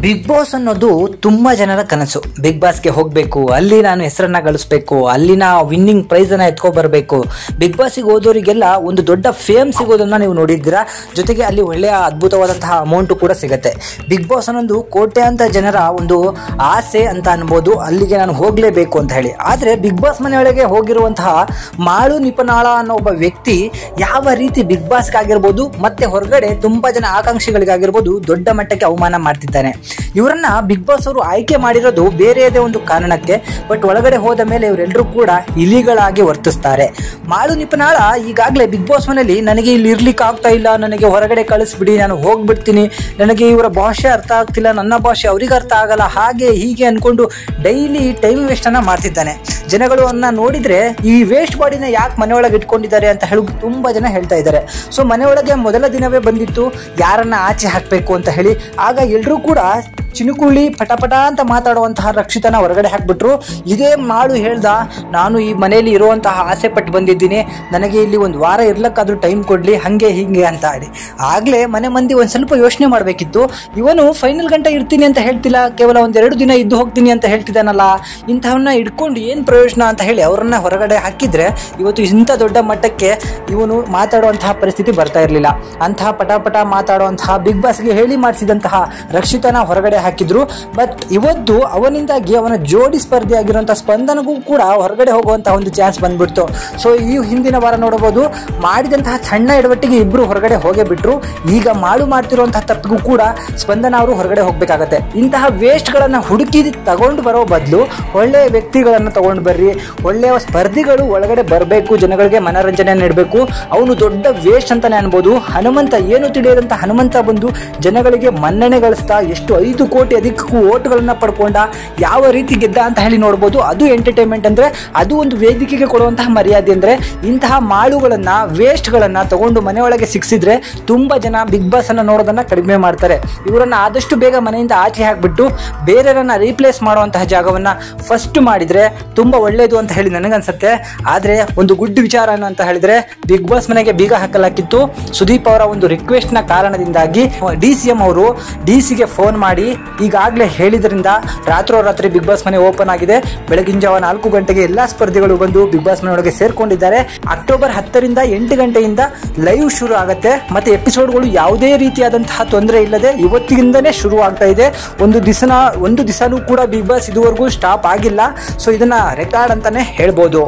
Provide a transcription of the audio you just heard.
Big boss ಅನ್ನೋದು ತುಂಬ ಜನರ ಕನಸು. ಬಿಗ್ ಬಾಸ್ಗೆ ಹೋಗಬೇಕು, ಅಲ್ಲಿ ನಾನು ಹೆಸರನ್ನ ಗಳಿಸ್ಬೇಕು, ಅಲ್ಲಿನ ವಿನ್ನಿಂಗ್ ಪ್ರೈಸನ್ನು ಎತ್ಕೊಬರಬೇಕು. ಬಿಗ್ ಬಾಸ್ಗೆ ಹೋದವರಿಗೆಲ್ಲ ಒಂದು ದೊಡ್ಡ ಫೇಮ್ ಸಿಗೋದನ್ನು ನೀವು ನೋಡಿದ್ದೀರಾ. ಜೊತೆಗೆ ಅಲ್ಲಿ ಒಳ್ಳೆಯ ಅದ್ಭುತವಾದಂತಹ ಅಮೌಂಟು ಕೂಡ ಸಿಗುತ್ತೆ. ಬಿಗ್ ಬಾಸ್ ಅನ್ನೊಂದು ಕೋಟ್ಯಾಂತರ ಜನರ ಒಂದು ಆಸೆ ಅಂತ ಅನ್ಬೋದು, ಅಲ್ಲಿಗೆ ನಾನು ಹೋಗಲೇಬೇಕು ಅಂತ ಹೇಳಿ. ಆದರೆ ಬಿಗ್ ಬಾಸ್ ಮನೆಯೊಳಗೆ ಹೋಗಿರುವಂತಹ ಮಾಳು ನಿಪನಾಳ ಅನ್ನೋ ಒಬ್ಬ ವ್ಯಕ್ತಿ ಯಾವ ರೀತಿ ಬಿಗ್ ಬಾಸ್ಗಾಗಿರ್ಬೋದು ಮತ್ತು ಹೊರಗಡೆ ತುಂಬ ಜನ ಆಕಾಂಕ್ಷಿಗಳಿಗಾಗಿರ್ಬೋದು ದೊಡ್ಡ ಮಟ್ಟಕ್ಕೆ ಅವಮಾನ ಮಾಡ್ತಿದ್ದಾನೆ. ಇವರನ್ನ ಬಿಗ್ ಬಾಸ್ ಅವರು ಆಯ್ಕೆ ಮಾಡಿರೋದು ಬೇರೆಯದೇ ಒಂದು ಕಾರಣಕ್ಕೆ. ಬಟ್ ಒಳಗಡೆ ಹೋದ ಮೇಲೆ ಇವರೆಲ್ಲರೂ ಕೂಡ ಇಲಿಗಳಾಗಿ ವರ್ತಿಸ್ತಾರೆ. ಮಾಳು ನಿಪನಾಳ ಈಗಾಗಲೇ ಬಿಗ್ ಬಾಸ್ ಮನೆಯಲ್ಲಿ ನನಗೆ ಇಲ್ಲಿ ಇರ್ಲಿಕ್ಕೆ ಆಗ್ತಾ ಇಲ್ಲ, ನನಗೆ ಹೊರಗಡೆ ಕಳಿಸ್ಬಿಡಿ, ನಾನು ಹೋಗ್ಬಿಡ್ತೀನಿ, ನನಗೆ ಇವರ ಭಾಷೆ ಅರ್ಥ ಆಗ್ತಿಲ್ಲ, ನನ್ನ ಭಾಷೆ ಅವ್ರಿಗೆ ಅರ್ಥ ಆಗಲ್ಲ, ಹಾಗೆ ಹೀಗೆ ಅನ್ಕೊಂಡು ಡೈಲಿ ಟೈಮ್ ವೇಸ್ಟ್ ಅನ್ನ ಮಾಡ್ತಿದ್ದಾನೆ. ಜನಗಳು ಅನ್ನ ನೋಡಿದ್ರೆ ಈ ವೇಸ್ಟ್ ಬಾಡಿನ ಯಾಕೆ ಮನೆಯೊಳಗೆ ಇಟ್ಕೊಂಡಿದ್ದಾರೆ ಅಂತ ಹೇಳಿ ತುಂಬಾ ಜನ ಹೇಳ್ತಾ ಇದ್ದಾರೆ. ಸೊ ಮನೆಯೊಳಗೆ ಮೊದಲ ದಿನವೇ ಬಂದಿತ್ತು ಯಾರನ್ನ ಆಚೆ ಹಾಕಬೇಕು ಅಂತ ಹೇಳಿ. ಆಗ ಎಲ್ಲರೂ ಕೂಡ ಚಿನುಕುಳಿ ಪಟಪಟ ಅಂತ ಮಾತಾಡುವಂತಹ ರಕ್ಷಿತನ ಹೊರಗಡೆ ಹಾಕ್ಬಿಟ್ರು. ಇದೇ ಮಾಡು ಹೇಳ್ದ, ನಾನು ಈ ಮನೆಯಲ್ಲಿ ಇರುವಂತಹ ಆಸೆ ಪಟ್ಟು ಬಂದಿದ್ದೀನಿ, ನನಗೆ ಇಲ್ಲಿ ಒಂದು ವಾರ ಇರ್ಲಕ್ಕಾದ್ರೂ ಟೈಮ್ ಕೊಡ್ಲಿ, ಹಂಗೆ ಹಿಂಗೆ ಅಂತ ಹೇಳಿ. ಆಗ್ಲೇ ಮನೆ ಮಂದಿ ಒಂದ್ ಸ್ವಲ್ಪ ಯೋಚನೆ ಮಾಡಬೇಕಿತ್ತು. ಇವನು ಫೈನಲ್ ಗಂಟೆ ಇರ್ತೀನಿ ಅಂತ ಹೇಳ್ತಿಲ್ಲ, ಕೇವಲ ಒಂದೆರಡು ದಿನ ಇದ್ದು ಹೋಗ್ತೀನಿ ಅಂತ ಹೇಳ್ತಿದ್ದಾನಲ್ಲ, ಇಂಥವನ್ನ ಇಟ್ಕೊಂಡು ಏನು ಪ್ರಯೋಜನ ಅಂತ ಹೇಳಿ ಅವರನ್ನ ಹೊರಗಡೆ ಹಾಕಿದ್ರೆ ಇವತ್ತು ಇಂಥ ದೊಡ್ಡ ಮಟ್ಟಕ್ಕೆ ಇವನು ಮಾತಾಡುವಂತಹ ಪರಿಸ್ಥಿತಿ ಬರ್ತಾ ಇರಲಿಲ್ಲ. ಅಂತಹ ಪಟಾಪಟ ಮಾತಾಡುವಂತಹ ಬಿಗ್ ಬಾಸ್ಗೆ ಹೇಳಿ ಮಾಡಿಸಿದಂತಹ ರಕ್ಷಿತನ ಹೊರಗಡೆ ಹಾಕಿದ್ರು. ಬಟ್ ಇವತ್ತು ಅವನಿಂದಾಗಿ ಅವನ ಜೋಡಿ ಸ್ಪರ್ಧೆ ಆಗಿರುವಂತಹ ಸ್ಪಂದನಗೂ ಕೂಡ ಹೊರಗಡೆ ಹೋಗುವಂತಹ ಒಂದು ಚಾನ್ಸ್ ಬಂದ್ಬಿಡ್ತು. ಸೊ ಈ ಹಿಂದಿನ ವಾರ ನೋಡಬಹುದು, ಮಾಡಿದಂತಹ ಸಣ್ಣ ಎಡವಟ್ಟಿಗೆ ಇಬ್ರು ಹೊರಗಡೆ ಹೋಗೇ ಬಿಟ್ರು. ಈಗ ಮಾಡು ಮಾಡ್ತಿರುವಂತಹ ತಪ್ಪಿಗೂ ಕೂಡ ಸ್ಪಂದನ ಅವರು ಹೊರಗಡೆ ಹೋಗ್ಬೇಕಾಗತ್ತೆ. ಇಂತಹ ವೇಸ್ಟ್ ಗಳನ್ನ ಹುಡುಕಿ ತಗೊಂಡು ಬರೋ ಬದಲು ಒಳ್ಳೆಯ ವ್ಯಕ್ತಿಗಳನ್ನ ತಗೊಂಡು ಬರ್ರಿ, ಒಳ್ಳೆಯ ಸ್ಪರ್ಧಿಗಳು ಒಳಗಡೆ ಬರಬೇಕು, ಜನಗಳಿಗೆ ಮನರಂಜನೆ ನೀಡಬೇಕು. ಅವನು ದೊಡ್ಡ ವೇಸ್ಟ್ ಅಂತಾನೆ ಅನ್ಬೋದು. ಹನುಮಂತ ಏನು ತಿಳಿಯದಂತ ಹನುಮಂತ ಬಂದು ಜನಗಳಿಗೆ ಮನ್ನಣೆ ಗಳಿಸ್ತಾ ಎಷ್ಟು 5 ಕೋಟಿ ಅಧಿಕಕ್ಕೂ ಓಟ್ಗಳನ್ನ ಪಡ್ಕೊಂಡ, ಯಾವ ರೀತಿ ಗೆದ್ದ ಅಂತ ಹೇಳಿ ನೋಡ್ಬೋದು. ಅದು ಎಂಟರ್ಟೈನ್ಮೆಂಟ್ ಅಂದ್ರೆ, ಅದು ಒಂದು ವೇದಿಕೆಗೆ ಕೊಡುವಂತಹ ಮರ್ಯಾದೆ. ಅಂದ್ರೆ ಇಂತಹ ಮಾಳುಗಳನ್ನ ವೇಸ್ಟ್ ಗಳನ್ನ ತಗೊಂಡು ಮನೆಯೊಳಗೆ ಸಿಕ್ಸಿದ್ರೆ ತುಂಬಾ ಜನ ಬಿಗ್ ಬಾಸ್ ಅನ್ನ ನೋಡೋದನ್ನ ಕಡಿಮೆ ಮಾಡ್ತಾರೆ. ಇವರನ್ನ ಆದಷ್ಟು ಬೇಗ ಮನೆಯಿಂದ ಆಚೆ ಹಾಕ್ಬಿಟ್ಟು ಬೇರೆಯವರನ್ನ ರೀಪ್ಲೇಸ್ ಮಾಡುವಂತಹ ಜಾಗವನ್ನ ಫಸ್ಟ್ ಮಾಡಿದ್ರೆ ತುಂಬಾ ಒಳ್ಳೇದು ಅಂತ ಹೇಳಿ ನನಗನ್ಸುತ್ತೆ. ಆದ್ರೆ ಒಂದು ಗುಡ್ ವಿಚಾರ ಅಂತ ಹೇಳಿದ್ರೆ, ಬಿಗ್ ಬಾಸ್ ಮನೆಗೆ ಬೀಗ ಹಾಕಲಾಗಿತ್ತು. ಸುದೀಪ್ ಅವರ ಒಂದು ರಿಕ್ವೆಸ್ಟ್ ನ ಕಾರಣದಿಂದಾಗಿ DCM ಅವರು DC ಫೋನ್ ಮಾಡಿ ಈಗಾಗಲೇ ಹೇಳಿದ್ರಿಂದ ರಾತ್ರೋರಾತ್ರಿ ಬಿಗ್ ಬಾಸ್ ಮನೆ ಓಪನ್ ಆಗಿದೆ. ಬೆಳಗಿನ ಜಾವ 4 ಗಂಟೆಗೆ ಎಲ್ಲಾ ಸ್ಪರ್ಧಿಗಳು ಬಂದು ಬಿಗ್ ಬಾಸ್ ಮನೆಯೊಳಗೆ ಸೇರ್ಕೊಂಡಿದ್ದಾರೆ. ಅಕ್ಟೋಬರ್ 10ರಿಂದ 8 ಗಂಟೆಯಿಂದ ಲೈವ್ ಶುರು ಆಗುತ್ತೆ. ಮತ್ತೆ ಎಪಿಸೋಡ್ಗಳು ಯಾವುದೇ ರೀತಿಯಾದಂತಹ ತೊಂದರೆ ಇಲ್ಲದೆ ಇವತ್ತಿನಿಂದನೇ ಶುರು ಆಗ್ತಾ ಇದೆ. ಒಂದು ದಿವಸನೂ ಕೂಡ ಬಿಗ್ ಬಾಸ್ ಇದುವರೆಗೂ ಸ್ಟಾಪ್ ಆಗಿಲ್ಲ. ಸೊ ಇದನ್ನ ರೆಕಾರ್ಡ್ ಅಂತಾನೆ ಹೇಳ್ಬೋದು.